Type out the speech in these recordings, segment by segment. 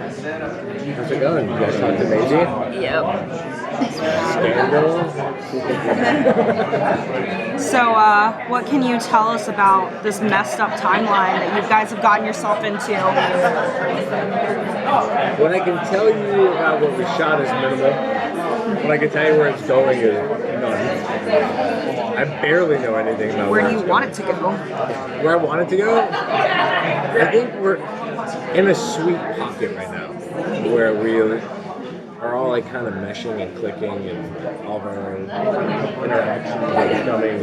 How's it going? You guys talked to Maisie? Yep. Scandal? So, what can you tell us about this messed up timeline that you guys have gotten yourself into? What I can tell you about what we shot is minimal. What I can tell you where it's going is none. I barely know anything about Where do you want it to go? Where I want it to go? I think we're in a sweet pocket right now where we are all like kind of meshing and clicking and all of our interactions are becoming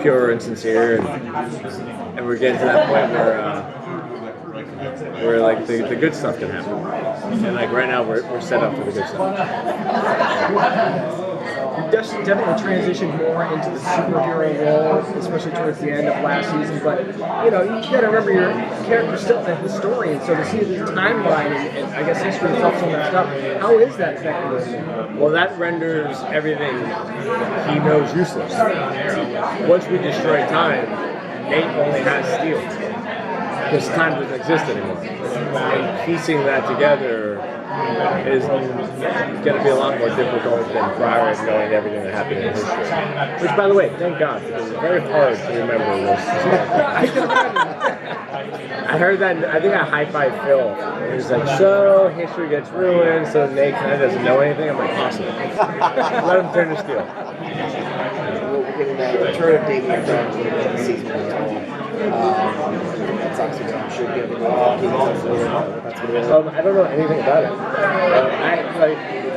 pure and sincere and we're getting to that point where like the good stuff can happen. And like right now we're set up for the good stuff. You definitely transitioned more into the superhero role, especially towards the end of last season. But you gotta remember your character's still a historian, so to see the timeline and I guess history itself so messed up. How is that affecting? Well, that renders everything he knows useless. Once we destroy time, Nate only has steel. Because time doesn't exist anymore. And piecing that together is going to be a lot more difficult than prior to knowing everything that happened in history. Which, by the way, thank God, because it's very hard to remember this. I heard that, I think I high-fived Phil. He was like, so history gets ruined, so Nate kind of doesn't know anything. I'm like, possible. Let him turn to steel. We're getting that return of Damian Jones in season 1. It's actually I'm sure giving that's what it is. I don't know anything about it.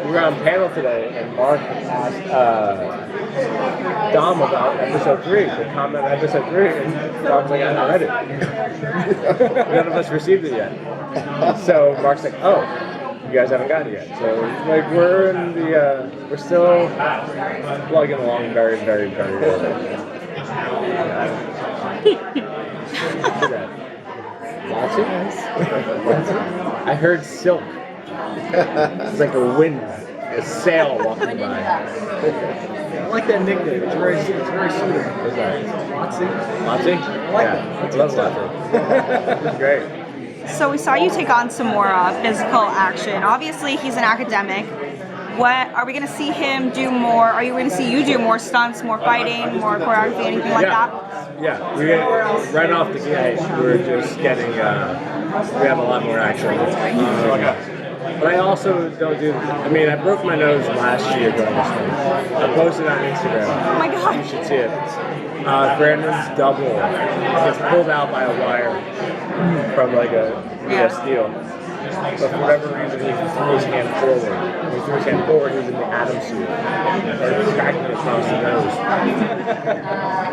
We were on panel today, and Mark asked Dom about episode 3, the comment on episode 3, and Dom's like, I haven't read it. None of us received it yet. So Mark's like, oh, you guys haven't got it yet. So like we're in the we're still plugging along very, very, very well. I heard silk. It's like a wind, a sail walking by. I like that nickname. It's very suited. What's that? Moxie. Moxie? I like Yeah, that. I love Moxie. It's great. So we saw you take on some more physical action. Obviously, he's an academic. What are we going to see him do more? Are you going to see you do more stunts, more fighting, more choreography, anything like that? Yeah, we get right off the gate. We're just getting. We have a lot more action. But I also don't do. I mean, I broke my nose last year during this thing. I posted on Instagram. Oh my God! You should see it. Brandon's double gets pulled out by a wire from like a steel. But for whatever reason, he threw his hand forward. When he threw his hand forward, he was in the Atom suit. Or cracking across the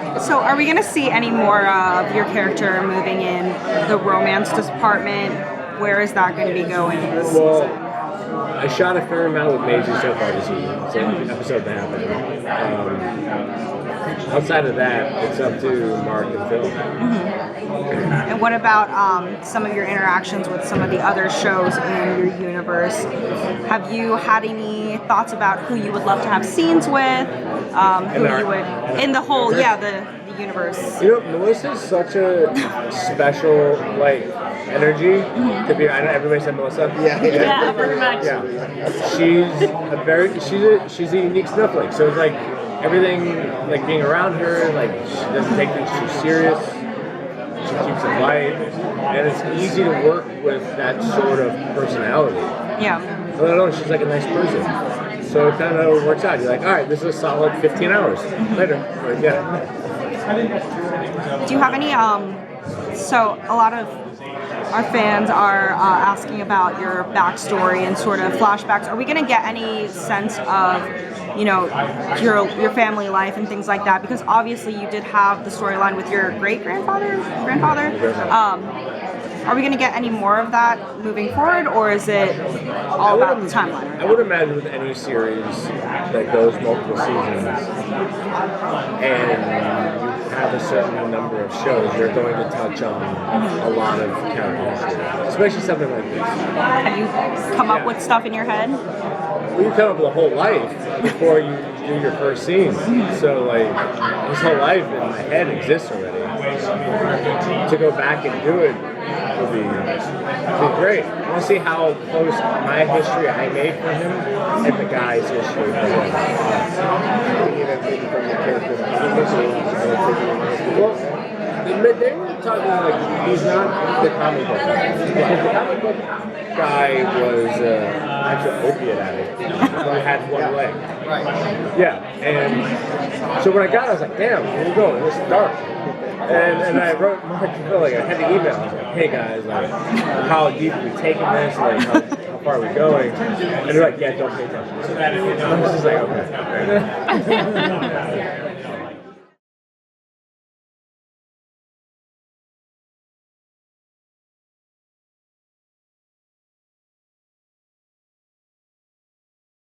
nose. So are we going to see any more of your character moving in the romance department? Where is that going to be going this Well, season? I shot a fair amount with Maisie so far this season. So an episode and a half. Outside of that, it's up to Mark and Phil. And what about some of your interactions with some of the other shows in your universe? Have you had any thoughts about who you would love to have scenes with? Who you would in the whole, the universe. You know, Melissa's such a special energy to be. I know everybody said Melissa. Yeah, pretty much. Yeah, she's a unique snowflake. So it's like everything, like being around her, like she doesn't take things too serious. She keeps it light, and it's easy to work with that sort of personality. Yeah. I don't know, she's like a nice person. So it kind of works out. You're like, all right, this is a solid 15 hours. Later. But yeah. Do you have any, so a lot of our fans are asking about your backstory and sort of flashbacks. Are we going to get any sense of, your family life and things like that? Because obviously you did have the storyline with your grandfather. Are we going to get any more of that moving forward, or is it all about the timeline? I would imagine with any series that goes multiple seasons and you have a certain number of shows, you're going to touch on a lot of character history, especially something like this. Have you come up with stuff in your head? Well, you come up with a whole life before you to do your first scene. So like his whole life in my head exists already. To go back and do it would be great. I want to see how close my history I made for him and the guy's history for him. Well, they were talking like he's not the comic book guy. The comic book guy was actually an opiate addict. He had one leg. Right. Yeah, and so when I got it, I was like, damn, where you going? It's dark. And I wrote Mark, like a heavy email. I was like, hey guys, like, how deep are we taking this? Like, how far are we going? And they're like, yeah, don't pay attention. I was just like, okay.